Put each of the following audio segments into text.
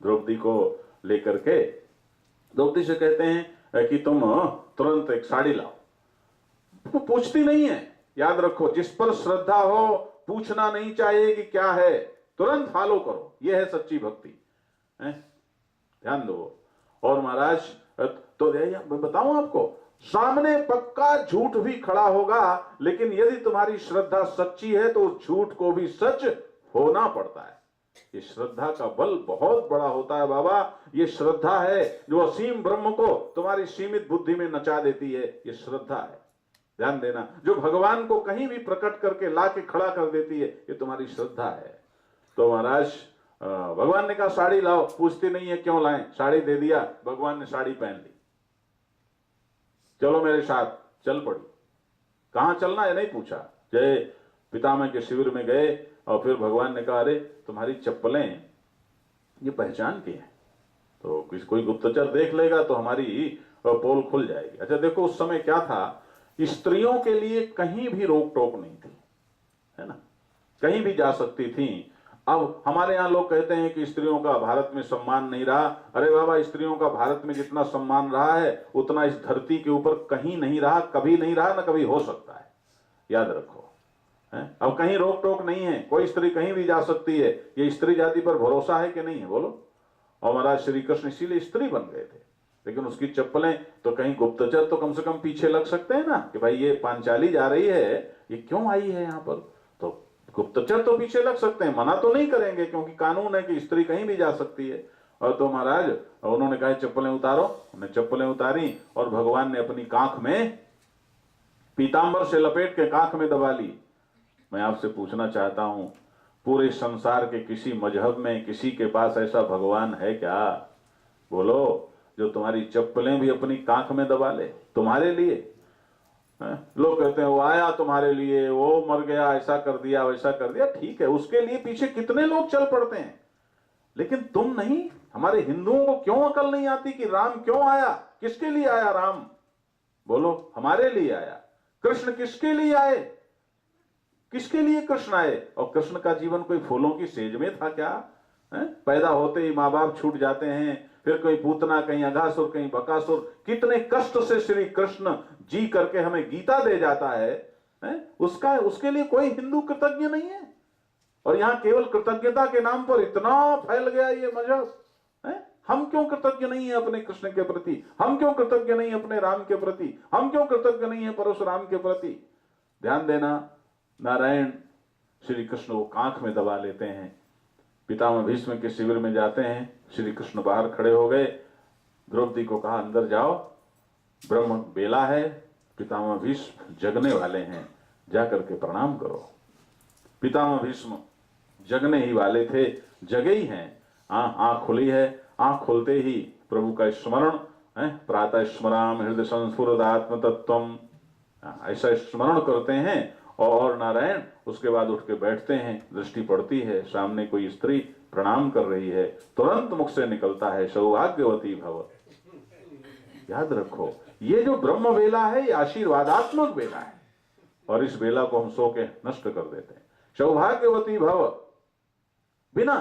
द्रौपदी को लेकर के द्रौपदी से कहते हैं कि तुम तुरंत एक साड़ी लाओ। वो पूछती नहीं है। याद रखो, जिस पर श्रद्धा हो पूछना नहीं चाहिए कि क्या है, तुरंत फॉलो करो, यह है सच्ची भक्ति। ध्यान दो। और महाराज तो मैं बताऊं आपको, सामने पक्का झूठ भी खड़ा होगा, लेकिन यदि तुम्हारी श्रद्धा सच्ची है तो उस झूठ को भी सच होना पड़ता है। ये श्रद्धा का बल बहुत बड़ा होता है बाबा। ये श्रद्धा है जो असीम ब्रह्म को तुम्हारी सीमित बुद्धि में नचा देती है। ये श्रद्धा है, ध्यान देना, जो भगवान को कहीं भी प्रकट करके ला के खड़ा कर देती है। ये तुम्हारी श्रद्धा है। तो महाराज भगवान ने कहा साड़ी लाओ, पूछती नहीं है क्यों लाएं, साड़ी दे दिया, भगवान ने साड़ी पहन ली। चलो मेरे साथ, चल पड़ी। कहां चलना है नहीं पूछा, जय पितामह के शिविर में गए। और फिर भगवान ने कहा, अरे तुम्हारी चप्पलें ये पहचान की है, तो कोई गुप्तचर देख लेगा तो हमारी पोल खुल जाएगी। अच्छा देखो, उस समय क्या था, स्त्रियों के लिए कहीं भी रोक टोक नहीं थी, है ना, कहीं भी जा सकती थी। अब हमारे यहां लोग कहते हैं कि स्त्रियों का भारत में सम्मान नहीं रहा। अरे बाबा, स्त्रियों का भारत में जितना सम्मान रहा है उतना इस धरती के ऊपर कहीं नहीं रहा, कभी नहीं रहा, ना कभी हो सकता है। याद रखो, है? अब कहीं रोक टोक नहीं है, कोई स्त्री कहीं भी जा सकती है। ये स्त्री जाति पर भरोसा है कि नहीं है, बोलो। और महाराज श्री कृष्ण इसीलिए स्त्री बन गए थे, लेकिन उसकी चप्पलें तो कहीं गुप्तचर तो कम से कम पीछे लग सकते हैं ना, कि भाई ये पांचाली जा रही है, ये क्यों आई है यहाँ पर, तो गुप्तचर तो पीछे लग सकते हैं, मना तो नहीं करेंगे, क्योंकि कानून है कि स्त्री कहीं भी जा सकती है। और तो महाराज उन्होंने कहा चप्पलें उतारो, उन्होंने चप्पलें उतारी और भगवान ने अपनी कांख में पीतांबर से लपेट के कांख में दबा ली। मैं आपसे पूछना चाहता हूं, पूरे संसार के किसी मजहब में किसी के पास ऐसा भगवान है क्या, बोलो, जो तुम्हारी चप्पलें भी अपनी कांख में दबा ले तुम्हारे लिए? लोग कहते हैं वो आया तुम्हारे लिए, वो मर गया, ऐसा कर दिया, वैसा कर दिया। ठीक है, उसके लिए पीछे कितने लोग चल पड़ते हैं, लेकिन तुम नहीं। हमारे हिंदुओं को क्यों अकल नहीं आती कि राम क्यों आया, किसके लिए आया राम, बोलो, हमारे लिए आया। कृष्ण किसके लिए आए, किसके लिए कृष्ण आए? और कृष्ण का जीवन कोई फूलों की सेज में था क्या? पैदा होते ही माँ बाप छूट जाते हैं, फिर कोई पूतना, कहीं अघासुर, कहीं बकासुर, कितने कष्ट से श्री कृष्ण जी करके हमें गीता दे जाता है, उसके लिए कोई हिंदू कृतज्ञ नहीं है। और यहां केवल कृतज्ञता के नाम पर इतना फैल गया ये मजहब। हम क्यों कृतज्ञ नहीं है अपने कृष्ण के प्रति, हम क्यों कृतज्ञ नहीं है अपने राम के प्रति, हम क्यों कृतज्ञ नहीं है परशुराम के प्रति? ध्यान देना, नारायण श्री कृष्ण को कांख में दबा लेते हैं। पितामह भीष्म के शिविर में जाते हैं, श्री कृष्ण बाहर खड़े हो गए। द्रौपदी को कहा अंदर जाओ, ब्रह्म बेला है, पितामह भीष्म जगने वाले हैं, जाकर के प्रणाम करो। पितामह भीष्म जगने ही वाले थे, जगे ही हैं। आंख खुली है, आंख खुलते ही प्रभु का स्मरण, प्रातः स्मराम हृदय संस्फुरदात्म तत्वम, ऐसा स्मरण करते हैं। और नारायण उसके बाद उठ के बैठते हैं, दृष्टि पड़ती है, सामने कोई स्त्री प्रणाम कर रही है, तुरंत मुख से निकलता है सौभाग्यवती भव। याद रखो, ये जो ब्रह्म वेला है ये आशीर्वादात्मक वेला है, और इस वेला को हम सो के नष्ट कर देते हैं। सौभाग्यवती भव, बिना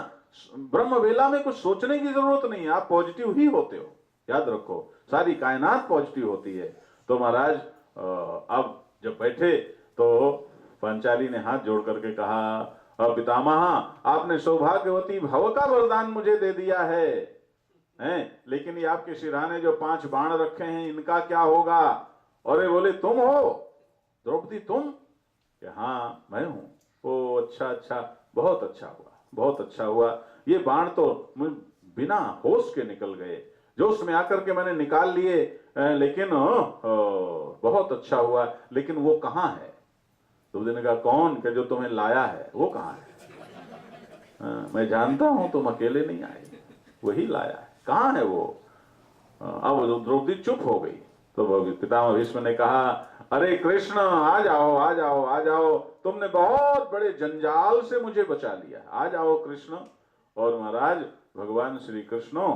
ब्रह्म वेला में कुछ सोचने की जरूरत नहीं है, आप पॉजिटिव ही होते हो। याद रखो, सारी कायनात पॉजिटिव होती है। तो महाराज अब जब बैठे तो पांचाली ने हाथ जोड़ करके कहा, पितामह आपने सौभाग्यवती भव का वरदान मुझे दे दिया है, लेकिन ये आपके सिरहाने जो 5 बाण रखे हैं इनका क्या होगा? और ये बोले तुम हो द्रौपदी, तुम? हाँ मैं हूं। ओ अच्छा अच्छा, बहुत अच्छा हुआ, बहुत अच्छा हुआ। ये बाण तो बिना होश के निकल गए, जोश में आकर के मैंने निकाल लिए, लेकिन बहुत अच्छा हुआ। लेकिन वो कहाँ है? द्रौपदी ने कहा कौन, के जो तुम्हें लाया है वो कहाँ है? मैं जानता हूं तुम अकेले नहीं आए, वही लाया है, कहाँ है वो? अब द्रौपदी चुप हो गई। तो पितामह भीष्म ने कहा, अरे कृष्ण आ जाओ आ जाओ आ जाओ, तुमने बहुत बड़े जंजाल से मुझे बचा लिया, आ जाओ कृष्ण। और महाराज भगवान श्री कृष्ण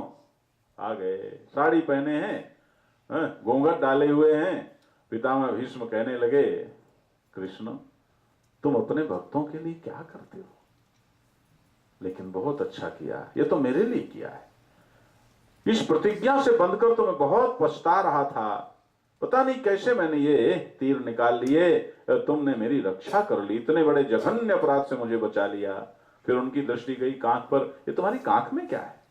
आ गए, साड़ी पहने हैं, घूंघट डाले हुए हैं। पितामह भीष्म कहने लगे, कृष्ण तुम अपने भक्तों के लिए क्या करते हो, लेकिन बहुत अच्छा किया, ये तो मेरे लिए किया है। इस प्रतिज्ञा से बंधकर तो मैं बहुत पछता रहा था, पता नहीं कैसे मैंने ये तीर निकाल लिए, तुमने मेरी रक्षा कर ली, इतने बड़े जघन्य अपराध से मुझे बचा लिया। फिर उनकी दृष्टि गई कांख पर, ये तुम्हारी कांख में क्या है?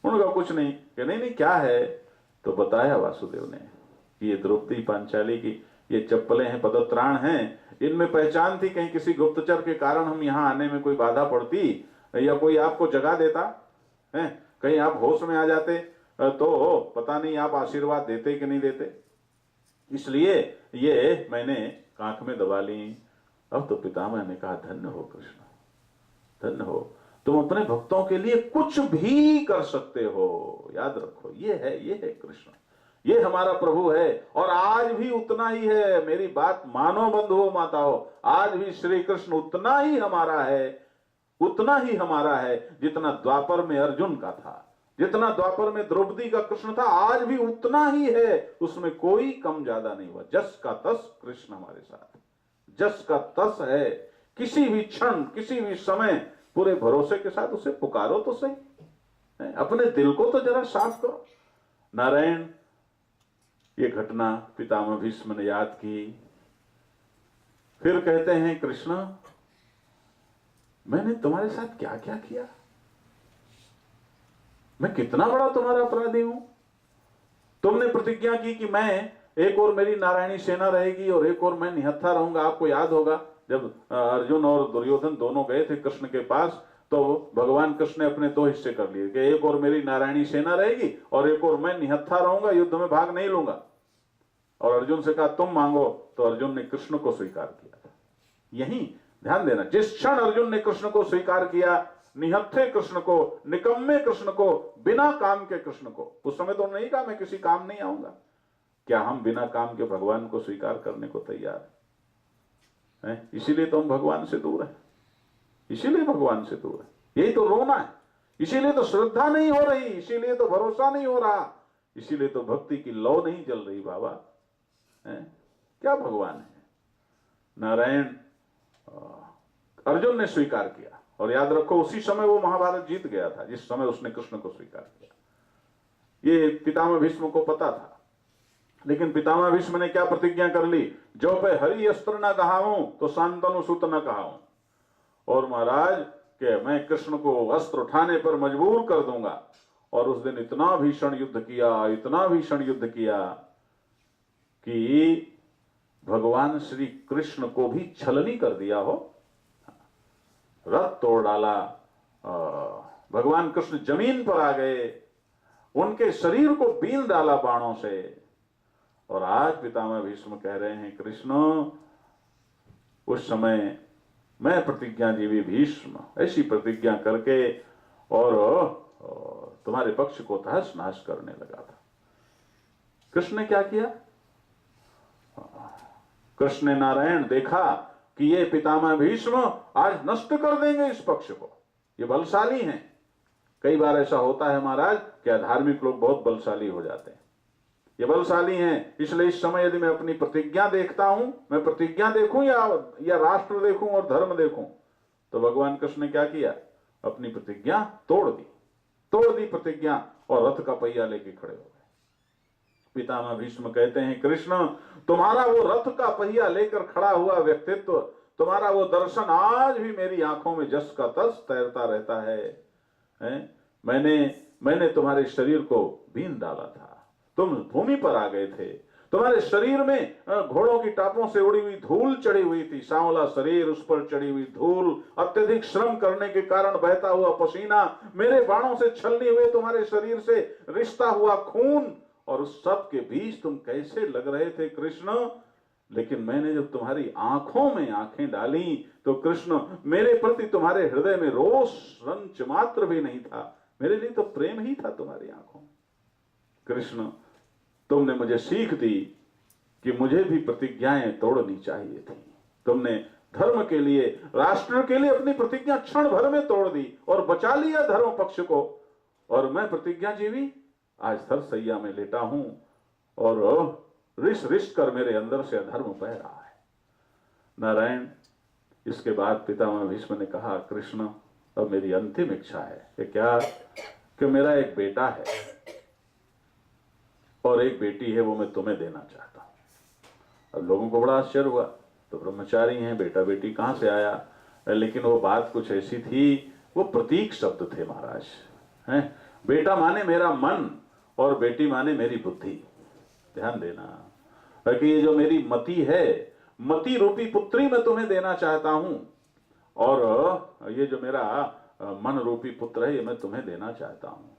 उन्होंने कहा कुछ नहीं। कि नहीं नहीं क्या है? तो बताया वासुदेव ने कि ये द्रौपदी पांचाली की ये चप्पलें हैं, पदत्राण हैं, इनमें पहचान थी, कहीं किसी गुप्तचर के कारण हम यहां आने में कोई बाधा पड़ती या कोई आपको जगा देता है, कहीं आप होश में आ जाते तो पता नहीं आप आशीर्वाद देते कि नहीं देते, इसलिए ये मैंने कांख में दबा ली। अब तो पितामह ने कहा धन्य हो कृष्ण, धन्य हो, तुम अपने भक्तों के लिए कुछ भी कर सकते हो। याद रखो ये है कृष्ण, ये हमारा प्रभु है और आज भी उतना ही है। मेरी बात मानो बंधुओं माताओं, आज भी श्री कृष्ण उतना ही हमारा है, उतना ही हमारा है जितना द्वापर में अर्जुन का था, जितना द्वापर में द्रौपदी का कृष्ण था, आज भी उतना ही है, उसमें कोई कम ज्यादा नहीं हुआ। जस का तस कृष्ण हमारे साथ, जस का तस है। किसी भी क्षण किसी भी समय पूरे भरोसे के साथ उसे पुकारो तो सही, अपने दिल को तो जरा साफ करो। नारायण ये घटना पितामह भीष्म ने याद की। फिर कहते हैं कृष्ण मैंने तुम्हारे साथ क्या क्या किया, मैं कितना बड़ा तुम्हारा अपराधी हूं। तुमने प्रतिज्ञा की कि मैं एक और मेरी नारायणी सेना रहेगी और एक और मैं निहत्था रहूंगा। आपको याद होगा जब अर्जुन और दुर्योधन दोनों गए थे कृष्ण के पास, तो भगवान कृष्ण ने अपने दो हिस्से कर लिए कि एक और मेरी नारायणी सेना रहेगी और एक और मैं निहत्था रहूंगा, युद्ध में भाग नहीं लूंगा। और अर्जुन से कहा तुम मांगो, तो अर्जुन ने कृष्ण को स्वीकार किया था। यही ध्यान देना, जिस क्षण अर्जुन ने कृष्ण को स्वीकार किया, निहत्थे कृष्ण को, निकम्मे कृष्ण को, बिना काम के कृष्ण को, उस समय तो नहीं कहा मैं किसी काम नहीं आऊंगा। क्या हम बिना काम के भगवान को स्वीकार करने को तैयार हैं? इसीलिए तो हम भगवान से दूर हैं, इसीलिए भगवान से दूर है। यही तो रोना है, इसीलिए तो श्रद्धा नहीं हो रही, इसीलिए तो भरोसा नहीं हो रहा, इसीलिए तो भक्ति की लौ नहीं जल रही। बाबा क्या भगवान है? नारायण अर्जुन ने स्वीकार किया और याद रखो उसी समय वो महाभारत जीत गया था जिस समय उसने कृष्ण को स्वीकार किया। ये पितामह भीष्म को पता था, लेकिन पितामह भीष्म ने क्या प्रतिज्ञा कर ली, जो पे हरि अस्त्र न कहाऊं तो शांतनु सुत न कहाऊं। और महाराज के मैं कृष्ण को अस्त्र उठाने पर मजबूर कर दूंगा। और उस दिन इतना भीषण युद्ध किया, इतना भीषण युद्ध किया कि भगवान श्री कृष्ण को भी छलनी कर दिया हो, रथ तोड़ डाला, भगवान कृष्ण जमीन पर आ गए, उनके शरीर को बीन डाला बाणों से। और आज पितामह भीष्म कह रहे हैं कृष्ण उस समय मैं प्रतिज्ञाजीवी भीष्म ऐसी प्रतिज्ञा करके और तुम्हारे पक्ष को तहस नहस करने लगा था। कृष्ण ने क्या किया? कृष्ण ने नारायण देखा कि ये पितामह भीष्म आज नष्ट कर देंगे इस पक्ष को, ये बलशाली हैं। कई बार ऐसा होता है महाराज कि धार्मिक लोग बहुत बलशाली हो जाते हैं, ये बलशाली हैं। इसलिए इस समय यदि मैं अपनी प्रतिज्ञा देखता हूं, मैं प्रतिज्ञा देखूं या राष्ट्र देखूं और धर्म देखूं, तो भगवान कृष्ण ने क्या किया? अपनी प्रतिज्ञा तोड़ दी प्रतिज्ञा और रथ का पहिया लेके खड़े हो गए। पितामह भीष्म कहते हैं कृष्ण तुम्हारा वो रथ का पहिया लेकर खड़ा हुआ व्यक्तित्व, तुम्हारा वो दर्शन आज भी मेरी आंखों में जस का तस तैरता रहता है। मैंने तुम्हारे शरीर को बीन डाला था, तुम भूमि पर आ गए थे, तुम्हारे शरीर में घोड़ों की टापों से उड़ी हुई धूल चढ़ी हुई थी, सांवला शरीर, उस पर चढ़ी हुई धूल, अत्यधिक श्रम करने के कारण बहता हुआ पसीना, मेरे बाणों से छलनी हुए तुम्हारे शरीर से रिश्ता हुआ खून, और उस सब के बीच तुम कैसे लग रहे थे कृष्ण। लेकिन मैंने जब तुम्हारी आंखों में आंखें डाली तो कृष्ण मेरे प्रति तुम्हारे हृदय में रोष रंच मात्र भी नहीं था, मेरे लिए तो प्रेम ही था तुम्हारी आंखों में। कृष्ण तुमने मुझे सीख दी कि मुझे भी प्रतिज्ञाएं तोड़नी चाहिए थी। तुमने धर्म के लिए, राष्ट्र के लिए अपनी प्रतिज्ञा क्षण भर में तोड़ दी और बचा लिया धर्म पक्ष को, और मैं प्रतिज्ञा जीवी आज थर सैया में लेटा हूं और रिस रिस कर मेरे अंदर से अधर्म बह रहा है। नारायण इसके बाद पितामह भीष्म ने कहा कृष्ण अब मेरी अंतिम इच्छा है कि क्या कि मेरा एक बेटा है, और एक बेटी है, वो मैं तुम्हें देना चाहता हूं। अब लोगों को बड़ा आश्चर्य हुआ, तो ब्रह्मचारी हैं, बेटा बेटी कहां से आया? लेकिन वो बात कुछ ऐसी थी, वो प्रतीक शब्द थे महाराज हैं। बेटा माने मेरा मन और बेटी माने मेरी बुद्धि। ध्यान देना कि ये जो मेरी मति है, मति रूपी पुत्री मैं तुम्हें देना चाहता हूं, और ये जो मेरा मन रूपी पुत्र है, ये मैं तुम्हें देना चाहता हूं।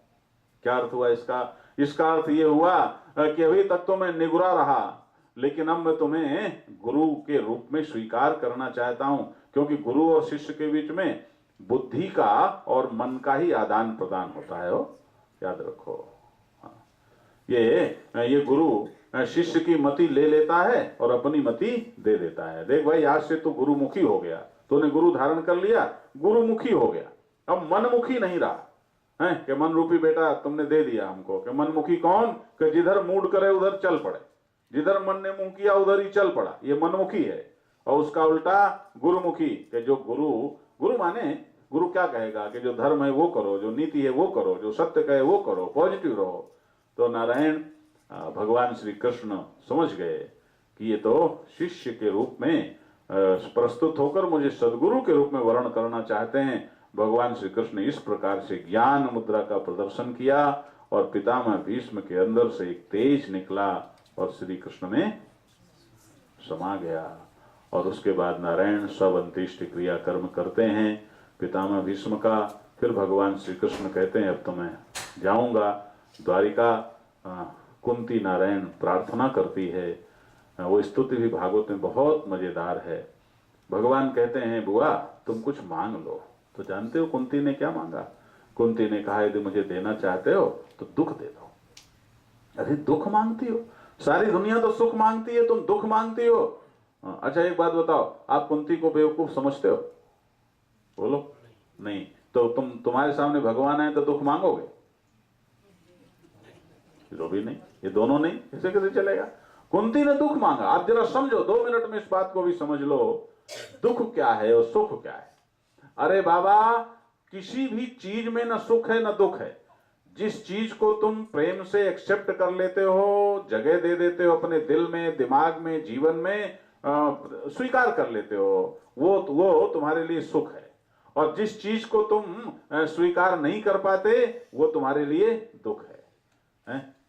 क्या अर्थ हुआ इसका? इसका अर्थ ये हुआ कि अभी तक तो मैं निगुरा रहा, लेकिन अब मैं तुम्हें गुरु के रूप में स्वीकार करना चाहता हूं, क्योंकि गुरु और शिष्य के बीच में बुद्धि का और मन का ही आदान प्रदान होता है। हो, याद रखो। ये गुरु शिष्य की मति ले लेता है और अपनी मति दे देता है। देख भाई, आज से तू गुरुमुखी हो गया, तूने गुरु धारण कर लिया, गुरुमुखी हो गया, अब मनमुखी नहीं रहा है कि मन रूपी बेटा तुमने दे दिया हमको। कि मनमुखी कौन? कि जिधर मूड करे उधर चल पड़े, जिधर मन ने मुंह किया उधर ही चल पड़ा, ये मनमुखी है। और उसका उल्टा गुरुमुखी, कि जो गुरु माने गुरु क्या कहेगा कि जो धर्म है वो करो, जो नीति है वो करो, जो सत्य कहे वो करो, पॉजिटिव रहो। तो नारायण भगवान श्री कृष्ण समझ गए कि ये तो शिष्य के रूप में प्रस्तुत होकर मुझे सदगुरु के रूप में वर्ण करना चाहते हैं। भगवान श्री कृष्ण ने इस प्रकार से ज्ञान मुद्रा का प्रदर्शन किया और पितामह भीष्म के अंदर से एक तेज निकला और श्री कृष्ण में समा गया। और उसके बाद नारायण सब अंत्येष्टि क्रिया कर्म करते हैं पितामह भीष्म का। फिर भगवान श्री कृष्ण कहते हैं अब तो मैं जाऊंगा द्वारिका। कुंती नारायण प्रार्थना करती है, वो स्तुति भी भागवत में बहुत मजेदार है। भगवान कहते हैं बुआ तुम कुछ मांग लो। तो जानते हो कुंती ने क्या मांगा? कुंती ने कहा यदि मुझे देना चाहते हो तो दुख दे दो। अरे दुख मांगती हो? सारी दुनिया तो सुख मांगती है, तुम दुख मांगती हो? अच्छा एक बात बताओ, आप कुंती को बेवकूफ समझते हो? बोलो नहीं। तो तुम्हारे सामने भगवान है तो दुख मांगोगे? जो भी नहीं, ये दोनों नहीं, ऐसे कैसे चलेगा? कुंती ने दुख मांगा। आप जरा समझो, 2 मिनट में इस बात को भी समझ लो, दुख क्या है और सुख क्या है। अरे बाबा, किसी भी चीज में न सुख है न दुख है। जिस चीज को तुम प्रेम से एक्सेप्ट कर लेते हो, जगह दे देते हो अपने दिल में, दिमाग में, जीवन में, स्वीकार कर लेते हो, वो तुम्हारे लिए सुख है। और जिस चीज को तुम स्वीकार नहीं कर पाते वो तुम्हारे लिए दुख है।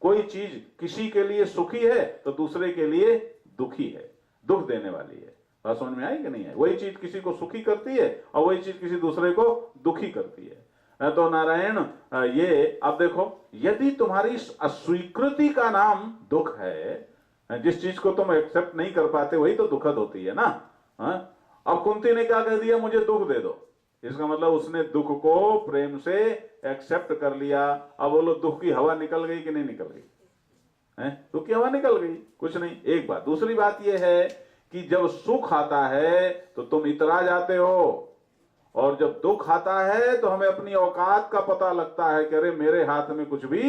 कोई चीज किसी के लिए सुखी है तो दूसरे के लिए दुखी है, दुख देने वाली है। बात समझ में आई कि नहीं है? वही चीज किसी को सुखी करती है और वही चीज किसी दूसरे को दुखी करती है। तो नारायण ये अब देखो, यदि तुम्हारी अस्वीकृति का नाम दुख है, जिस चीज को तुम एक्सेप्ट नहीं कर पाते वही तो दुखद होती है ना। अब कुंती ने क्या कह दिया? मुझे दुख दे दो। इसका मतलब उसने दुख को प्रेम से एक्सेप्ट कर लिया। अब बोलो दुख की हवा निकल गई कि नहीं निकल गई? दुख की हवा निकल गई, कुछ नहीं। एक बात। दूसरी बात यह है कि जब सुख आता है तो तुम इतरा जाते हो, और जब दुख आता है तो हमें अपनी औकात का पता लगता है कि अरे मेरे हाथ में कुछ भी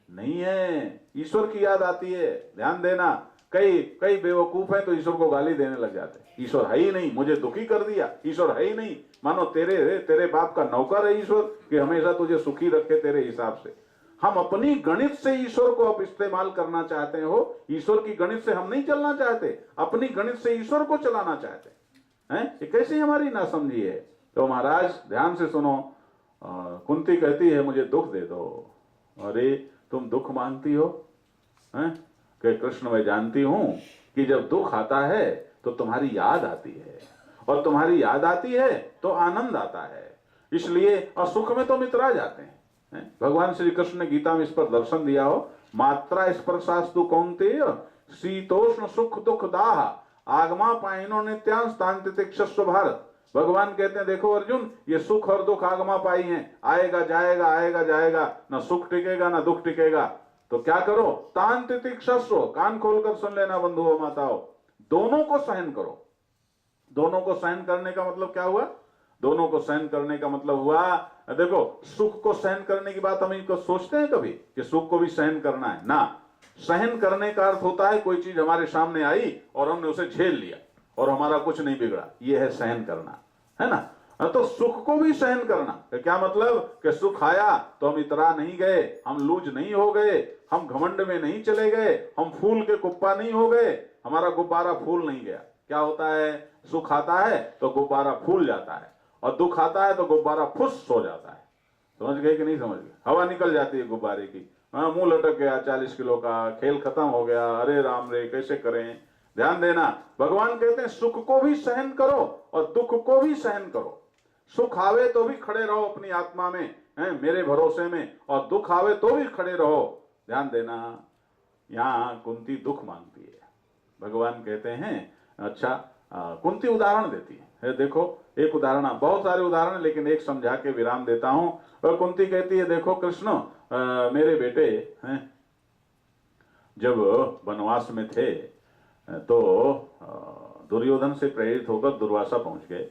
नहीं है। ईश्वर की याद आती है। ध्यान देना, कई बेवकूफ हैं तो ईश्वर को गाली देने लग जाते हैं। ईश्वर है ही नहीं, मुझे दुखी कर दिया, ईश्वर है ही नहीं। मानो तेरे बाप का नौकर है ईश्वर कि हमेशा तुझे सुखी रखे तेरे हिसाब से। हम अपनी गणित से ईश्वर को अब इस्तेमाल करना चाहते हो। ईश्वर की गणित से हम नहीं चलना चाहते, अपनी गणित से ईश्वर को चलाना चाहते हैं। ये कैसी हमारी नासमझी है। तो महाराज ध्यान से सुनो, कुंती कहती है मुझे दुख दे दो। अरे तुम दुख मांगती हो? कि कृष्ण मैं जानती हूं कि जब दुख आता है तो तुम्हारी याद आती है, और तुम्हारी याद आती है तो आनंद आता है। इसलिए और सुख में तुम इतरा जाते हैं। भगवान श्री कृष्ण ने गीता में इस पर दर्शन दिया हो। मात्रा स्पर्शास्तु कौन्तेय शीतोष्ण सुख दुख दाह आगमा पाइनो नित्यांस्तान तितिक्षस्व भारत। भगवान कहते हैं देखो अर्जुन, ये सुख और दुख आगमा पाई हैं, आएगा जाएगा आएगा जाएगा, ना सुख टिकेगा ना दुख टिकेगा। तो क्या करो? तान तितिक्षस्व, कान खोलकर सुन लेना बंधुओं माताओं, दोनों को सहन करो। दोनों को सहन करने का मतलब क्या हुआ? दोनों को सहन करने का मतलब हुआ, देखो सुख को सहन करने की बात हम इनको सोचते हैं कभी कि सुख को भी सहन करना है ना। सहन करने का अर्थ होता है कोई चीज हमारे सामने आई और हमने उसे झेल लिया और हमारा कुछ नहीं बिगड़ा, यह है सहन करना, है ना। तो सुख को भी सहन करना, क्या मतलब कि सुख आया तो हम इतरा नहीं गए, हम लूज नहीं हो गए, हम घमंड में नहीं चले गए, हम फूल के कुप्पा नहीं हो गए, हमारा गुब्बारा फूल नहीं गया। क्या होता है, सुख आता है तो गुब्बारा फूल जाता है, और दुख आता है तो गुब्बारा फुस हो जाता है। समझ गए कि नहीं समझ गए? हवा निकल जाती है गुब्बारे की, हाँ मुंह लटक गया 40 किलो का, खेल खत्म हो गया, अरे राम रे कैसे करें। ध्यान देना, भगवान कहते हैं सुख को भी सहन करो और दुख को भी सहन करो। सुख आवे तो भी खड़े रहो अपनी आत्मा में, मेरे भरोसे में, और दुख आवे तो भी खड़े रहो। ध्यान देना, यहाँ कुंती दुख मांगती है, भगवान कहते हैं अच्छा कुंती उदाहरण देती है। देखो एक उदाहरण, बहुत सारे उदाहरण, लेकिन एक समझा के विराम देता हूं। और कुंती कहती है देखो कृष्ण, मेरे बेटे हैं जब वनवास में थे तो दुर्योधन से प्रेरित होकर दुर्वासा पहुंच गए,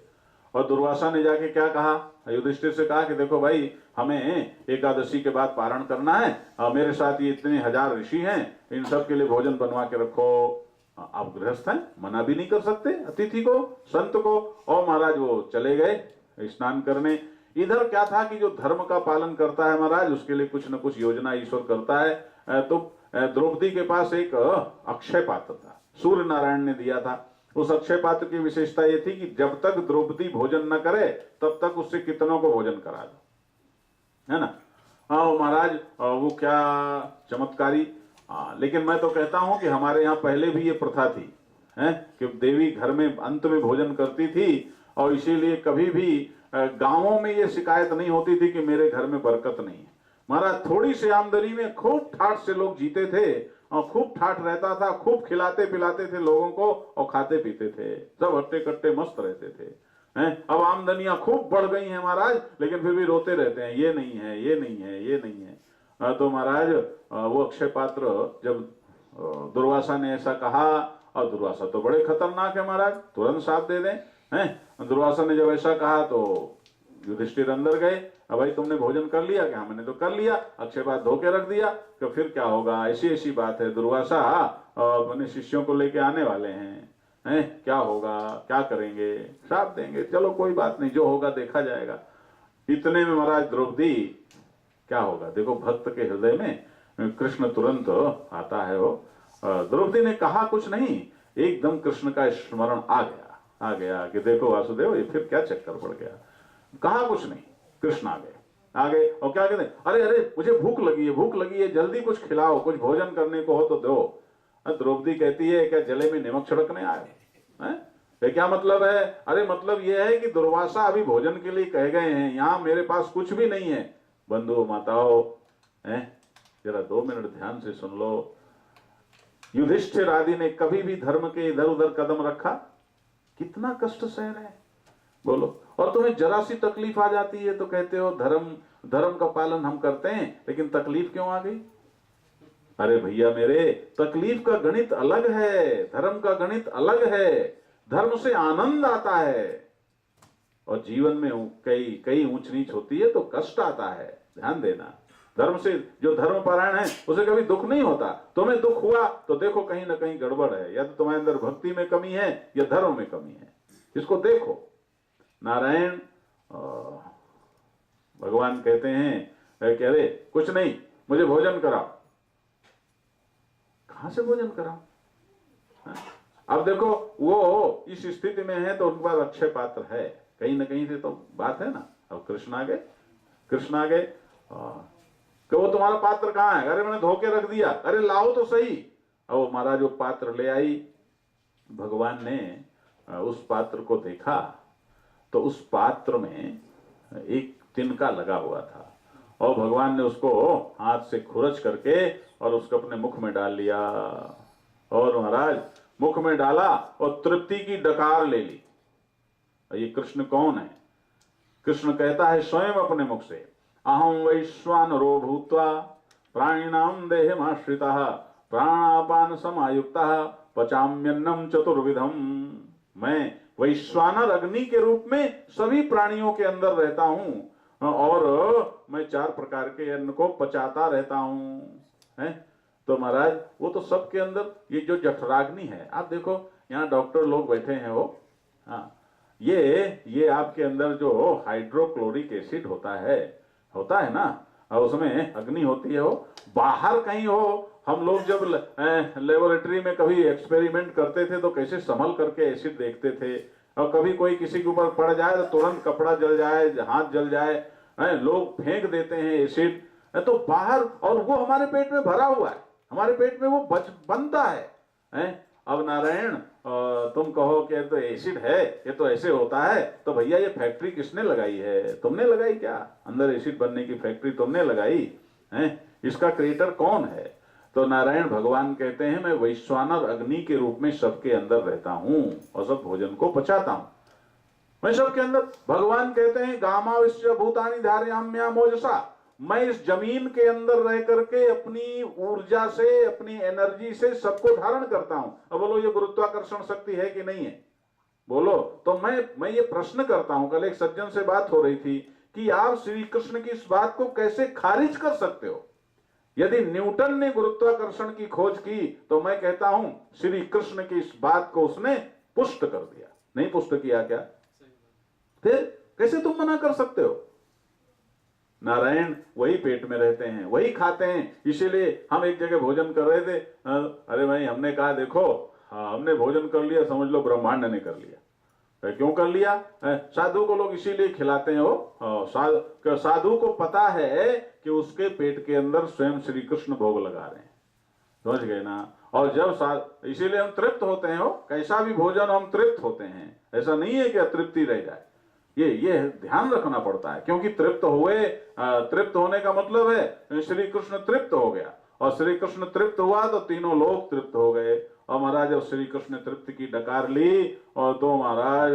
और दुर्वासा ने जाके क्या कहा, युधिष्ठिर से कहा कि देखो भाई हमें एकादशी के बाद पारण करना है, मेरे साथ ये इतने 1000 ऋषि हैं, इन सब के लिए भोजन बनवा के रखो। आप गृहस्थ हैं, मना भी नहीं कर सकते अतिथि को, संत को। और महाराज वो चले गए स्नान करने। इधर क्या था कि जो धर्म का पालन करता है महाराज, उसके लिए कुछ न कुछ योजना ईश्वर करता है। तो द्रौपदी के पास एक अक्षय पात्र था, सूर्य नारायण ने दिया था। उस अक्षय पात्र की विशेषता ये थी कि जब तक द्रौपदी भोजन न करे तब तक उससे कितनों को भोजन करा दो, है ना। हाँ महाराज वो क्या चमत्कारी। लेकिन मैं तो कहता हूं कि हमारे यहाँ पहले भी ये प्रथा थी, है कि देवी घर में अंत में भोजन करती थी, और इसीलिए कभी भी गांवों में ये शिकायत नहीं होती थी कि मेरे घर में बरकत नहीं है। महाराज थोड़ी सी आमदनी में खूब ठाठ से लोग जीते थे, और खूब ठाठ रहता था, खूब खिलाते पिलाते थे लोगों को, और खाते पीते थे, सब हट्टे कट्टे मस्त रहते थे। हैं अब आमदनियां खूब बढ़ गई हैं महाराज, लेकिन फिर भी रोते रहते हैं, ये नहीं है, ये नहीं है, ये नहीं है। तो महाराज वो अक्षय पात्र जब दुर्वासा ने ऐसा कहा, और दुर्वासा तो बड़े खतरनाक है महाराज, तुरंत साथ दे दें। हैं दुर्वासा ने जब ऐसा कहा तो युधिष्ठिर अंदर गए, अब भाई तुमने भोजन कर लिया क्या? मैंने तो कर लिया, अक्षय पात्र धो के रख दिया, तो फिर क्या होगा, ऐसी ऐसी बात है, दुर्वासा अपने शिष्यों को लेके आने वाले हैं, क्या होगा, क्या करेंगे, श्राप देंगे, चलो कोई बात नहीं, जो होगा देखा जाएगा। इतने में महाराज द्रौपदी, क्या होगा देखो, भक्त के हृदय में कृष्ण तुरंत आता है। वो द्रौपदी ने कहा कुछ नहीं, एकदम कृष्ण का स्मरण आ गया कि देखो वासुदेव ये फिर क्या चक्कर पड़ गया। कहा कुछ नहीं, कृष्ण आ गए और क्या कहते, अरे अरे मुझे भूख लगी है, जल्दी कुछ खिलाओ, कुछ भोजन करने को हो तो दो। द्रौपदी कहती है क्या जले में नमक छिड़कने आए हैं? क्या मतलब है? अरे मतलब यह है कि दुर्वासा अभी भोजन के लिए कह गए हैं, यहाँ मेरे पास कुछ भी नहीं है। बंधु माताओं, जरा 2 मिनट ध्यान से सुन लो। युधिष्ठिर आदि ने कभी भी धर्म के इधर उधर कदम रखा? कितना कष्ट सह रहे हैं बोलो। और तुम्हें जरा सी तकलीफ आ जाती है तो कहते हो धर्म का पालन हम करते हैं, लेकिन तकलीफ क्यों आ गई? अरे भैया मेरे, तकलीफ का गणित अलग है, धर्म का गणित अलग है। धर्म से आनंद आता है, और जीवन में कई ऊंच नीच होती है तो कष्ट आता है। ध्यान देना, धर्म से जो धर्म परायण है उसे कभी दुख नहीं होता। तुम्हें दुख हुआ तो देखो कहीं ना कहीं गड़बड़ है, या तो तुम्हारे अंदर भक्ति में कमी है या धर्म में कमी है, इसको देखो। नारायण भगवान कहते हैं कह रहे कुछ नहीं, मुझे भोजन कराओ। कहां से भोजन कराओ? अब देखो वो इस स्थिति में है तो उनके पास अक्षय पात्र है, कहीं ना कहीं से तो बात है ना। अब कृष्ण आ गए कि वो तुम्हारा पात्र कहाँ है? अरे मैंने धो के रख दिया, अरे लाओ तो सही। अब महाराज वो पात्र ले आई। भगवान ने उस पात्र को देखा तो उस पात्र में एक तिनका लगा हुआ था, और भगवान ने उसको हाथ से खुरच करके और उसको अपने मुख में डाल लिया। और महाराज मुख में डाला और तृप्ति की डकार ले ली। ये कृष्ण कौन है? कृष्ण कहता है स्वयं अपने मुख से, अहम वैश्वानरो भूत्वा प्राणिनाम देहमाश्रितः प्राणापान समायुक्तः पचाम्यन्नम चतुर्विधम। मैं वैश्वानर अग्नि के रूप में सभी प्राणियों के अंदर रहता हूं, और मैं 4 प्रकार के अन्न को पचाता रहता हूं। तो महाराज वो तो सबके अंदर, ये जो जठराग्नि है, आप देखो यहाँ डॉक्टर लोग बैठे हैं वो, हाँ ये आपके अंदर जो हाइड्रोक्लोरिक एसिड होता है ना, और उसमें अग्नि होती है, वो बाहर कहीं हो। हम लोग जब लेबोरेटरी में कभी एक्सपेरिमेंट करते थे तो कैसे संभल करके एसिड देखते थे, और कभी कोई किसी के ऊपर पड़ जाए तो तुरंत कपड़ा जल जाए, हाथ जल जाए, लोग फेंक देते हैं एसिड। तो बाहर, और वो हमारे पेट में भरा हुआ है, हमारे पेट में वो बनता है। अब नारायण तुम कहो कि तो एसिड है, ये तो ऐसे होता है, तो भैया ये फैक्ट्री किसने लगाई है? तुमने लगाई क्या? अंदर एसिड बनने की फैक्ट्री तुमने लगाई है? इसका क्रिएटर कौन है? तो नारायण भगवान कहते हैं, मैं वैश्वानर अग्नि के रूप में सबके अंदर रहता हूं और सब भोजन को पचाता हूं, मैं सबके अंदर। भगवान कहते हैं, गामा विश्व भूतानि धारयाम्याम ओजसा, मैं इस जमीन के अंदर रह करके अपनी ऊर्जा से, अपनी एनर्जी से सबको धारण करता हूं। अब बोलो ये गुरुत्वाकर्षण शक्ति है कि नहीं है? बोलो। तो मैं ये प्रश्न करता हूं, कल एक सज्जन से बात हो रही थी कि आप श्री कृष्ण की इस बात को कैसे खारिज कर सकते हो? यदि न्यूटन ने गुरुत्वाकर्षण की खोज की तो मैं कहता हूं श्री कृष्ण की इस बात को उसने पुष्ट कर दिया। नहीं पुष्ट किया क्या? फिर कैसे तुम मना कर सकते हो? नारायण वही पेट में रहते हैं, वही खाते हैं। इसीलिए हम एक जगह भोजन कर रहे थे, अरे भाई हमने कहा देखो हमने भोजन कर लिया, समझ लो ब्रह्मांड ने कर लिया। क्यों कर लिया? साधु को लोग इसीलिए खिलाते हैं, वो साधु को पता है कि उसके पेट के अंदर स्वयं श्री कृष्ण भोग लगा रहे हैं, समझ गए ना? और जब इसीलिए हम तृप्त होते हैं, हो कैसा भी भोजन हम तृप्त होते हैं, ऐसा नहीं है कि अतृप्ति रह जाए। ये ध्यान रखना पड़ता है, क्योंकि तृप्त होने का मतलब है श्री कृष्ण तृप्त हो गया, और श्री कृष्ण तृप्त हुआ तो तीनों लोग तृप्त हो गए। और महाराज जब श्री कृष्ण तृप्त की डकार ली, और तो महाराज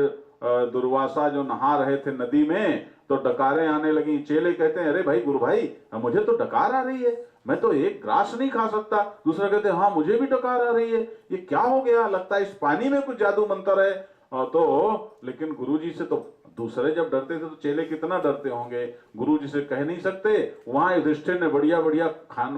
दुर्वासा जो नहा रहे थे नदी में, तो डकारें आने लगी। चेले कहते हैं, अरे भाई गुरु भाई मुझे तो डकार आ रही है, मैं तो एक ग्रास नहीं खा सकता। दूसरा कहते हैं, हाँ मुझे भी डकार आ रही है, ये क्या हो गया? लगता है इस पानी में कुछ जादू मंत्र है। तो लेकिन गुरुजी से तो दूसरे जब डरते थे तो चेले कितना डरते होंगे, गुरुजी से कह नहीं सकते। वहां युधिष्ठिर ने बढ़िया बढ़िया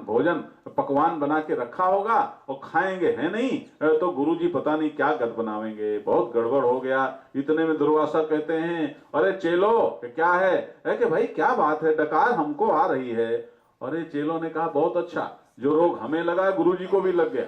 भोजन पकवान बना के रखा होगा, और खाएंगे, है नहीं? तो गुरुजी पता नहीं क्या गद बनावेंगे, बहुत गड़बड़ हो गया। इतने में दुर्वासा कहते हैं, अरे चेलो क्या है? कि भाई क्या बात है, डकार हमको आ रही है। अरे चेलों ने कहा, बहुत अच्छा, जो रोग हमें लगा गुरुजी को भी लग गया,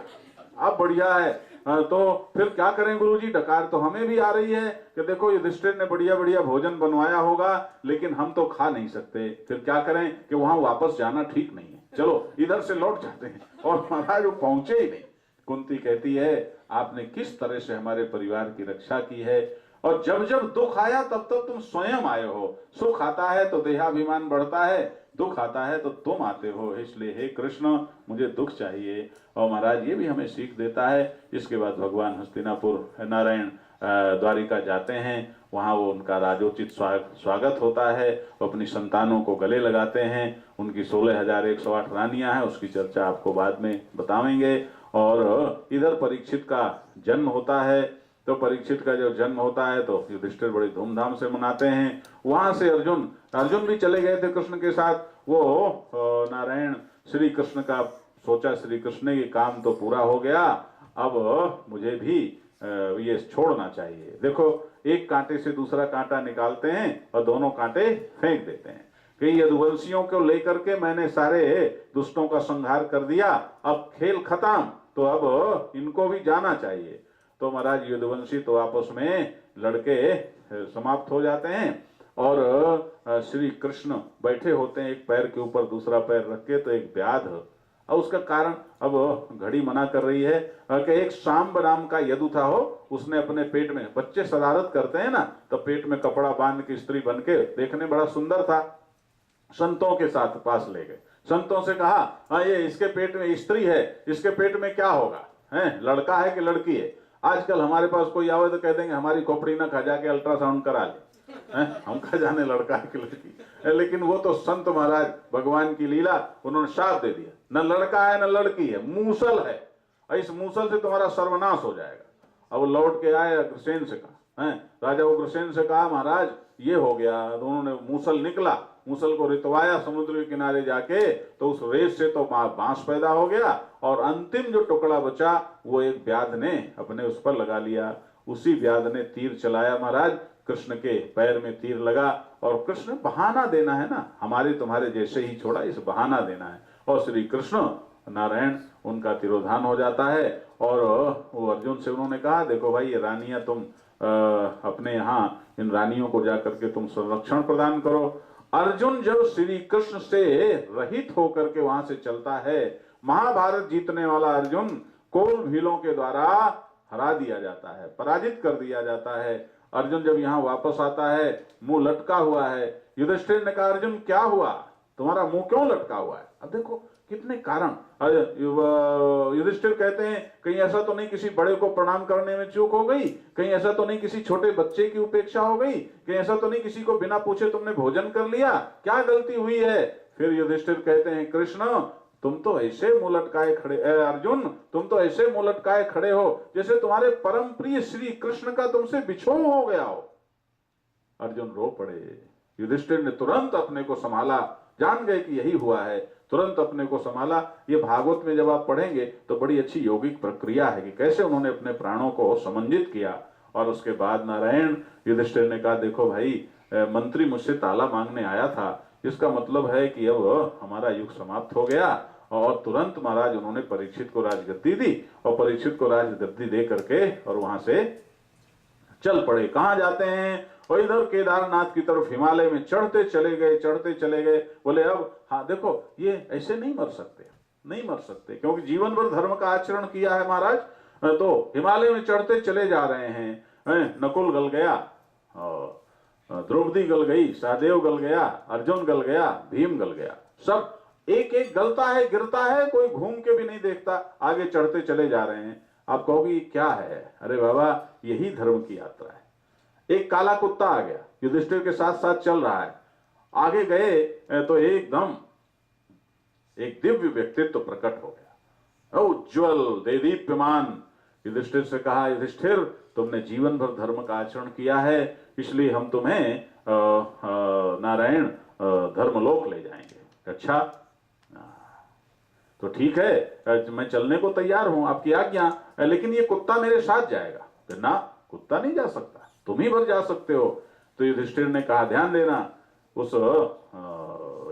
अब बढ़िया है। तो फिर क्या करें गुरुजी, डकार तो हमें भी आ रही है, कि देखो युधिष्ठिर ने बढ़िया बढ़िया भोजन बनवाया होगा, लेकिन हम तो खा नहीं सकते। फिर क्या करें कि वहां वापस जाना ठीक नहीं है, चलो इधर से लौट जाते हैं। और महाराज वो पहुंचे ही नहीं। कुंती कहती है, आपने किस तरह से हमारे परिवार की रक्षा की है, और जब जब दुख आया तब तब तुम स्वयं आए हो। सुख आता है तो देहाभिमान बढ़ता है, दुख आता है तो तुम आते हो, इसलिए हे कृष्ण मुझे दुख चाहिए। और महाराज ये भी हमें सीख देता है। इसके बाद भगवान हस्तिनापुर नारायण द्वारिका जाते हैं, वहाँ वो उनका राजोचित स्वागत होता है, वो अपनी संतानों को गले लगाते हैं। उनकी 16,108 रानियां हैं, उसकी चर्चा आपको बाद में बतावेंगे। और इधर परीक्षित का जन्म होता है, तो परीक्षित का जब जन्म होता है तो युधिष्ठिर बड़ी धूमधाम से मनाते हैं। वहां से अर्जुन भी चले गए थे कृष्ण के साथ। वो नारायण श्री कृष्ण का सोचा, श्री कृष्ण के काम तो पूरा हो गया, अब मुझे भी ये छोड़ना चाहिए। देखो एक कांटे से दूसरा कांटा निकालते हैं और दोनों कांटे फेंक देते हैं कि यदुवंशियों को लेकर के मैंने सारे दुष्टों का संहार कर दिया, अब खेल खत्म, तो अब इनको भी जाना चाहिए। तो महाराज यदुवंशी तो आपस में लड़के समाप्त हो जाते हैं, और श्री कृष्ण बैठे होते हैं एक पैर के ऊपर दूसरा पैर रख के, तो एक व्याध, और उसका कारण अब घड़ी मना कर रही है कि एक शाम नाम का यदु था, हो उसने अपने पेट में, बच्चे शरारत करते हैं ना, तो पेट में कपड़ा बांध के स्त्री बन के, देखने बड़ा सुंदर था, संतों के साथ पास ले गए। संतों से कहा, हाँ ये इसके पेट में स्त्री है, इसके पेट में क्या होगा, है लड़का है कि लड़की है? आजकल हमारे पास कोई आवे तो कह देंगे हमारी खोपड़ी ना खा जाके अल्ट्रासाउंड करा ले, हम खा जाने लड़का है कि लड़की। लेकिन वो तो संत महाराज भगवान की लीला, उन्होंने शाप दे दिया, न लड़का है न लड़की है, मूसल है, इस मूसल से तुम्हारा सर्वनाश हो जाएगा। अब लौट के आए, अग्रसेन से कहा, राजा उग्रसेन से कहा महाराज ये हो गया। तो उन्होंने मूसल निकला, मूसल को रितवाया समुद्र के किनारे जाके, तो उस रेस से तो बांस पैदा हो गया, और अंतिम जो टुकड़ा बचा वो एक व्याध ने अपने उस पर लगा लिया। उसी व्याध ने तीर चलाया महाराज, कृष्ण के पैर में तीर लगा और कृष्ण बहाना देना है ना, हमारे तुम्हारे जैसे ही छोड़ा, इस बहाना देना है। और श्री कृष्ण नारायण उनका तिरोधान हो जाता है। और वो अर्जुन से उन्होंने कहा देखो भाई ये रानियां तुम अपने यहाँ इन रानियों को जाकर के तुम संरक्षण प्रदान करो। अर्जुन जब श्री कृष्ण से रहित होकर के वहां से चलता है, महाभारत जीतने वाला अर्जुन कोल भीलों के द्वारा हरा दिया जाता है, पराजित कर दिया जाता है। अर्जुन जब यहाँ वापस आता है, मुंह लटका हुआ है। युधिष्ठिर ने कहा अर्जुन क्या हुआ, तुम्हारा मुंह क्यों लटका हुआ है? अब देखो कितने कारण। युधिष्ठिर कहते हैं कहीं ऐसा तो नहीं किसी बड़े को प्रणाम करने में चूक हो गई, कहीं ऐसा तो नहीं किसी छोटे बच्चे की उपेक्षा हो गई, कहीं ऐसा तो नहीं किसी को बिना पूछे तुमने भोजन कर लिया, क्या गलती हुई है? फिर युधिष्ठिर कहते हैं कृष्ण तुम तो ऐसे मुंह लटकाए खड़े, अर्जुन तुम तो ऐसे मुंह लटकाए खड़े हो जैसे तुम्हारे परम प्रिय श्री कृष्ण का तुमसे बिछोह हो गया हो। अर्जुन रो पड़े। युधिष्ठिर ने तुरंत अपने को संभाला, जान गए कि यही हुआ है, तुरंत अपने को संभाला। ये भागवत में जब आप पढ़ेंगे तो बड़ी अच्छी यौगिक प्रक्रिया है कि कैसे उन्होंने अपने प्राणों को समंजित किया। और उसके बाद नारायण युधिष्ठिर ने कहा देखो भाई मंत्री मुझसे ताला मांगने आया था, इसका मतलब है कि अब हमारा युग समाप्त हो गया। और तुरंत महाराज उन्होंने परीक्षित को राजगद्दी दी और परीक्षित को राजगद्दी दे करके और वहां से चल पड़े। कहां जाते हैं? और इधर केदारनाथ की तरफ हिमालय में चढ़ते चले गए, चढ़ते चले गए। बोले अब हाँ देखो ये ऐसे नहीं मर सकते, नहीं मर सकते, क्योंकि जीवन भर धर्म का आचरण किया है महाराज। तो हिमालय में चढ़ते चले जा रहे हैं। नकुल गल गया, द्रौपदी गल गई, सहदेव गल गया, अर्जुन गल गया, भीम गल गया, सब एक एक गलता है, गिरता है, कोई घूम के भी नहीं देखता, आगे चढ़ते चले जा रहे हैं। आप कहोगे क्या है? अरे बाबा यही धर्म की यात्रा है। एक काला कुत्ता आ गया, युधिष्ठिर के साथ साथ चल रहा है, आगे गए तो एकदम एक दिव्य व्यक्तित्व प्रकट हो गया, उज्ज्वल देदीप्यमान। युधिष्ठिर से कहा युधिष्ठिर तुमने जीवन भर धर्म का आचरण किया है, इसलिए हम तुम्हें नारायण धर्मलोक ले जाएंगे। अच्छा तो ठीक है, मैं चलने को तैयार हूं, आपकी आज्ञा, लेकिन ये कुत्ता मेरे साथ जाएगा। ना कुत्ता नहीं जा सकता, तुम ही भर जा सकते हो। तो युधिष्ठिर ने कहा ध्यान देना, उस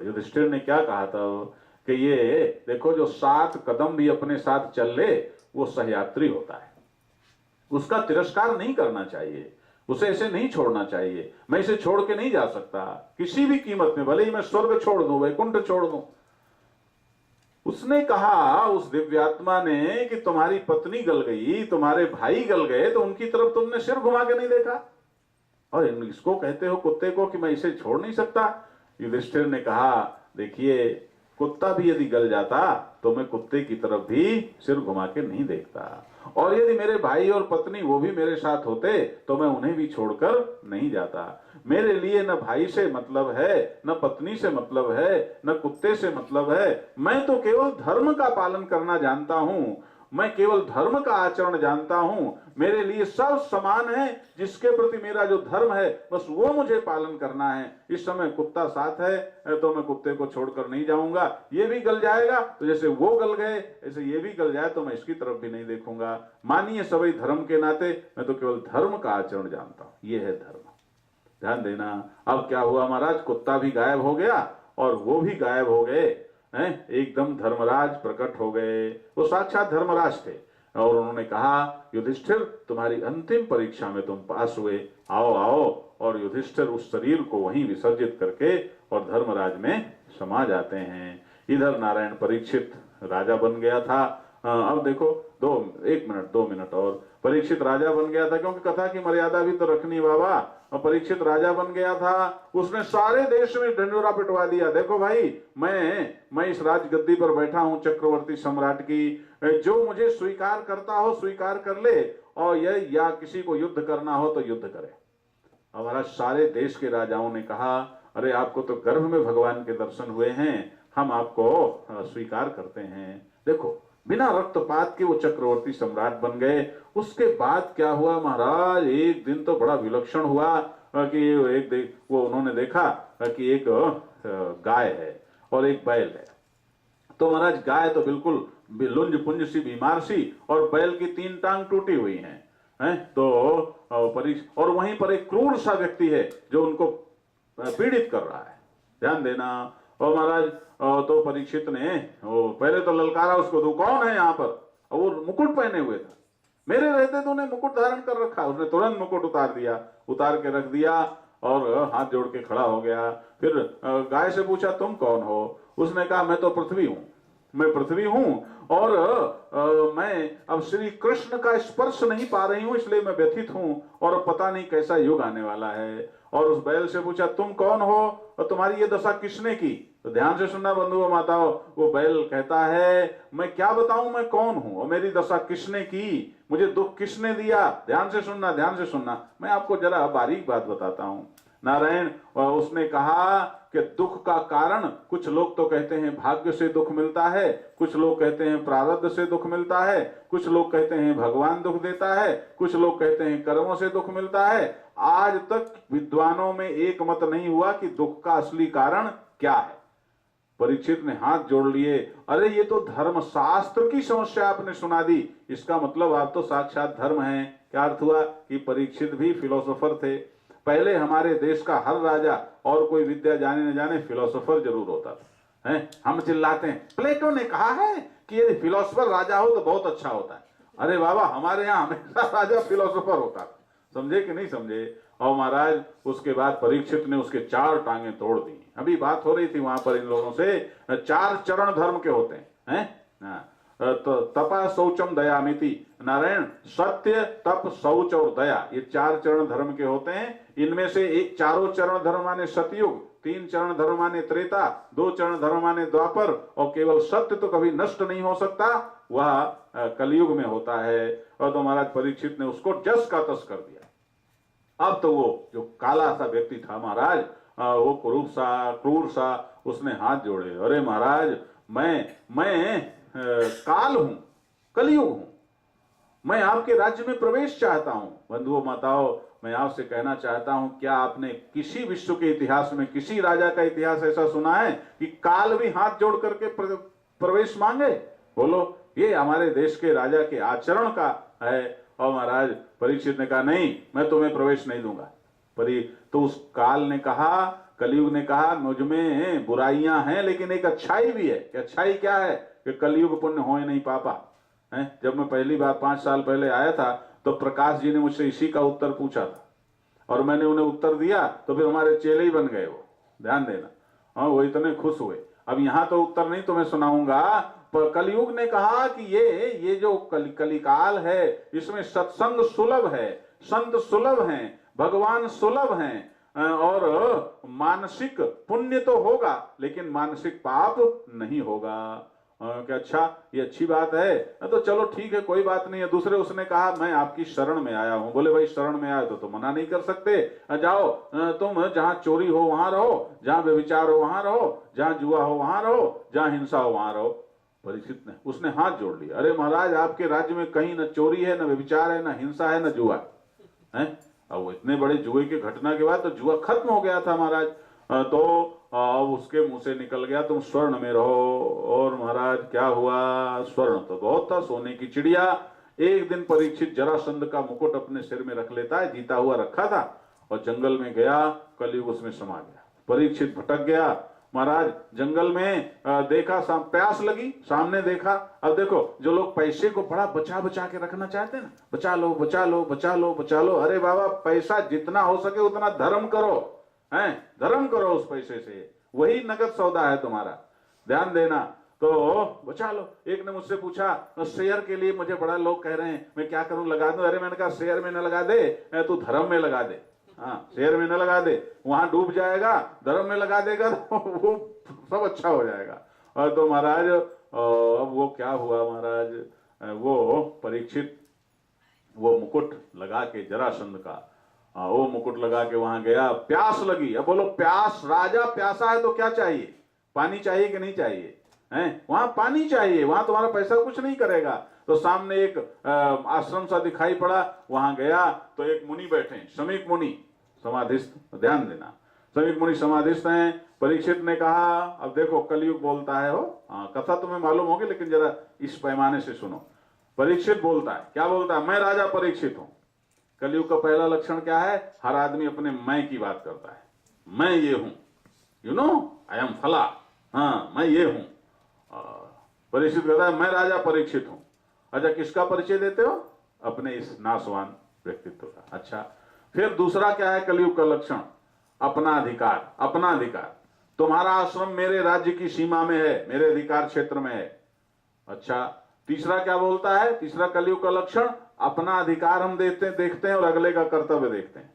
युधिष्ठिर ने क्या कहा था कि ये देखो जो 7 कदम भी अपने साथ चल ले वो सहयात्री होता है, उसका तिरस्कार नहीं करना चाहिए, उसे ऐसे नहीं छोड़ना चाहिए। मैं इसे छोड़ के नहीं जा सकता किसी भी कीमत में, भले ही मैं स्वर्ग छोड़ दूं, वैकुंठ छोड़ दूं। उसने कहा उस दिव्यात्मा ने कि तुम्हारी पत्नी गल गई, तुम्हारे भाई गल गए, तो उनकी तरफ तुमने सिर घुमा के नहीं देखा, और इसको कहते हो कुत्ते को कि मैं इसे छोड़ नहीं सकता। युधिष्ठिर ने कहा देखिए कुत्ता भी यदि गल जाता तो मैं कुत्ते की तरफ भी सिर घुमा के नहीं देखता, और यदि मेरे भाई और पत्नी वो भी मेरे साथ होते तो मैं उन्हें भी छोड़कर नहीं जाता। मेरे लिए न भाई से मतलब है, न पत्नी से मतलब है, न कुत्ते से मतलब है। मैं तो केवल धर्म का पालन करना जानता हूं, मैं केवल धर्म का आचरण जानता हूं। मेरे लिए सब समान है, जिसके प्रति मेरा जो धर्म है बस वो मुझे पालन करना है। इस समय कुत्ता साथ है तो मैं कुत्ते को छोड़कर नहीं जाऊंगा। ये भी गल जाएगा तो जैसे वो गल गए ऐसे ये भी गल जाए तो मैं इसकी तरफ भी नहीं देखूंगा। मानिए सभी धर्म के नाते मैं तो केवल धर्म का आचरण जानता हूं, ये है धर्म। ध्यान देना। अब क्या हुआ महाराज, कुत्ता भी गायब हो गया और वो भी गायब हो गए हैं। एकदम धर्मराज प्रकट हो गए, वो साक्षात धर्मराज थे, और उन्होंने कहा युधिष्ठिर तुम्हारी अंतिम परीक्षा में तुम पास हुए, आओ आओ। और युधिष्ठिर उस शरीर को वहीं विसर्जित करके और धर्मराज में समा जाते हैं। इधर नारायण परीक्षित राजा बन गया था। अब देखो 2 मिनट और परीक्षित राजा बन गया था, क्योंकि कथा की मर्यादा भी तो रखनी बाबा। और परीक्षित राजा बन गया था, उसने सारे देश में ढिंढोरा पिटवा दिया। देखो भाई मैं इस राजगद्दी पर बैठा हूं चक्रवर्ती सम्राट की, जो मुझे स्वीकार करता हो स्वीकार कर ले, और यह या किसी को युद्ध करना हो तो युद्ध करे। हमारा सारे देश के राजाओं ने कहा अरे आपको तो गर्भ में भगवान के दर्शन हुए हैं, हम आपको स्वीकार करते हैं। देखो बिना रक्तपात के वो चक्रवर्ती सम्राट बन गए। उसके बाद क्या हुआ महाराज, एक दिन तो बड़ा विलक्षण हुआ कि वो उन्होंने देखा कि एक गाय है और एक बैल है। तो महाराज गाय तो बिल्कुल लुंज पुंज सी बीमार सी, और बैल की 3 टांग टूटी हुई हैं। हैं। तो परीक्षित, और वहीं पर एक क्रूर सा व्यक्ति है जो उनको पीड़ित कर रहा है, ध्यान देना। और महाराज तो परीक्षित ने पहले तो ललकारा उसको, तू कौन है यहाँ पर, और वो मुकुट पहने हुए था, मेरे रहते तूने मुकुट धारण कर रखा। उसने तुरंत मुकुट उतार दिया, उतार के रख दिया और हाथ जोड़ के खड़ा हो गया। फिर गाय से पूछा तुम कौन हो? उसने कहा मैं तो पृथ्वी हूं, मैं पृथ्वी हूं, और मैं अब श्री कृष्ण का स्पर्श नहीं पा रही हूं, इसलिए मैं व्यथित हूं, और पता नहीं कैसा युग आने वाला है। और उस बैल से पूछा तुम कौन हो और तुम्हारी ये दशा किसने की? तो ध्यान से सुनना बंधुओं माताओं, वो बैल कहता है मैं क्या बताऊं मैं कौन हूं और मेरी दशा किसने की, मुझे दुख किसने दिया। ध्यान से सुनना, ध्यान से सुनना, मैं आपको जरा बारीक बात बताता हूं। नारायण, उसने कहा कि दुख का कारण, कुछ लोग तो कहते हैं भाग्य से दुख मिलता है, कुछ लोग कहते हैं प्रारब्ध से दुख मिलता है, कुछ लोग कहते हैं भगवान दुख देता है, कुछ लोग कहते हैं कर्मों से दुख मिलता है। आज तक विद्वानों में एक मत नहीं हुआ कि दुख का असली कारण क्या है। परीक्षित ने हाथ जोड़ लिए, अरे ये तो धर्मशास्त्र की समस्या आपने सुना दी, इसका मतलब आप तो साक्षात धर्म हैं। क्या अर्थ हुआ कि परीक्षित भी फिलोसोफर थे। पहले हमारे देश का हर राजा और कोई विद्या जाने न जाने फिलोसोफर जरूर होता था, हैं? हम चिल्लाते हैं प्लेटो ने कहा है कि यदि फिलोसोफर राजा हो तो बहुत अच्छा होता है। अरे बाबा, हमारे यहाँ हमेशा राजा फिलोसोफर होता था, समझे कि नहीं समझे? और महाराज उसके बाद परीक्षित ने उसके 4 टांगे तोड़ दी। अभी बात हो रही थी वहां पर इन लोगों से, 4 चरण धर्म के होते हैं, तो तपा शौचम दयामिति। नारायण, सत्य तप शौच और दया, ये 4 चरण धर्म के होते हैं। इनमें से एक 4 चरण धर्म माने सतयुग, 3 चरण धर्म माने त्रेता, 2 चरण धर्म माने द्वापर, और केवल सत्य तो कभी नष्ट नहीं हो सकता, वह कलयुग में होता है। और तो महाराज परीक्षित ने उसको जस का तस कर दिया। अब तो वो जो काला सा व्यक्ति था महाराज, वो क्रूर सा, उसने हाथ जोड़े, अरे महाराज मैं काल हूं, कलयुग हूं, मैं आपके राज्य में प्रवेश चाहता हूं। बंधुओं माताओं, मैं आपसे कहना चाहता हूं, क्या आपने किसी विश्व के इतिहास में किसी राजा का इतिहास ऐसा सुना है कि काल भी हाथ जोड़ करके प्रवेश मांगे? बोलो, ये हमारे देश के राजा के आचरण का है। और महाराज परीक्षित ने कहा नहीं, मैं तुम्हें प्रवेश नहीं दूंगा। तो उस काल ने कहा, कलयुग ने कहा, मुझ में बुराइयां हैं लेकिन एक अच्छाई भी है। कि अच्छाई क्या है? कि कलयुग पुण्य हो नहीं पापा है। जब मैं पहली बार 5 साल पहले आया था तो प्रकाश जी ने मुझसे इसी का उत्तर पूछा था, और मैंने उन्हें उत्तर दिया, तो फिर हमारे चेले ही बन गए वो, ध्यान देना। हाँ, वो इतने खुश हुए। अब यहाँ तो उत्तर नहीं तुम्हें सुनाऊंगा, पर कलयुग ने कहा कि ये जो कलिकाल है, इसमें सत्संग सुलभ है, संत सुलभ हैं, भगवान सुलभ हैं, और मानसिक पुण्य तो होगा लेकिन मानसिक पाप नहीं होगा। क्या अच्छा, ये अच्छी बात है, तो चलो ठीक है, कोई बात नहीं है। दूसरे उसने कहा मैं आपकी शरण में आया हूं। बोले भाई शरण में आए तो मना नहीं कर सकते, जाओ तुम जहां चोरी हो वहां रहो, जहां व्यभिचार हो वहां रहो, जहां जुआ हो वहां रहो, जहां हिंसा हो वहां रहो। परीक्षित ने, उसने हाथ जोड़ लिया, अरे महाराज आपके राज्य में कहीं न चोरी है, न व्यभिचार है, न हिंसा है, न जुआ है। अब वो इतने बड़े जुए की घटना के बाद तो जुआ खत्म हो गया था महाराज। तो अब उसके मुंह से निकल गया तुम स्वर्ण में रहो। और महाराज क्या हुआ? स्वर्ण तो बहुत था, सोने की चिड़िया। एक दिन परीक्षित जरासंध का मुकुट अपने सिर में रख लेता है, जीता हुआ रखा था, और जंगल में गया, कलयुग उसमें समा गया। परीक्षित भटक गया महाराज जंगल में, देखा प्यास लगी, सामने देखा। अब देखो, जो लोग पैसे को बड़ा बचा बचा के रखना चाहते हैं ना, बचा लो बचा लो बचा लो बचा लो, अरे बाबा पैसा जितना हो सके उतना धर्म करो, हैं, धर्म करो उस पैसे से, वही नगद सौदा है तुम्हारा, ध्यान देना। तो बचा लो। एक ने मुझसे पूछा तो शेयर के लिए मुझे बड़ा लोग कह रहे हैं, मैं क्या करूं, लगा दूं? अरे मैंने कहा शेयर में न लगा दे, तू धर्म में लगा दे। हाँ, शेयर में न लगा दे, वहां डूब जाएगा, धर्म में लगा देगा तो वो सब अच्छा हो जाएगा। और तो महाराज अब वो क्या हुआ महाराज, वो परीक्षित वो मुकुट लगा के जरासंध का, वो मुकुट लगा के वहां गया, प्यास लगी। अब बोलो, प्यास, राजा प्यासा है तो क्या चाहिए? पानी चाहिए कि नहीं चाहिए? हैं, वहां पानी चाहिए, वहां तुम्हारा पैसा कुछ नहीं करेगा। तो सामने एक आश्रम सा दिखाई पड़ा, वहां गया तो एक मुनि बैठे, शमीक मुनि समाधिस्थ, ध्यान देना, शमीक मुनि समाधिस्थ हैं। परीक्षित ने कहा, अब देखो कलयुग बोलता है हो, कथा तुम्हें मालूम होगी, लेकिन जरा इस पैमाने से सुनो। परीक्षित बोलता है, क्या बोलता है? मैं राजा परीक्षित हूं, कलयुग का पहला लक्षण क्या है? हर आदमी अपने मैं की बात करता है। मैं ये हूं, यू नो, आई एम फला, हाँ मैं ये हूं। परीक्षित कहता है मैं राजा परीक्षित हूं। अच्छा, किसका परिचय देते हो? अपने इस नासवान व्यक्तित्व का। अच्छा, फिर दूसरा क्या है कलयुग का लक्षण? अपना अधिकार। अपना अधिकार, तुम्हारा आश्रम मेरे राज्य की सीमा में है, मेरे अधिकार क्षेत्र में है। अच्छा, तीसरा क्या बोलता है? तीसरा कलयुग का लक्षण, अपना अधिकार हम देखते हैं और अगले का कर्तव्य देखते हैं।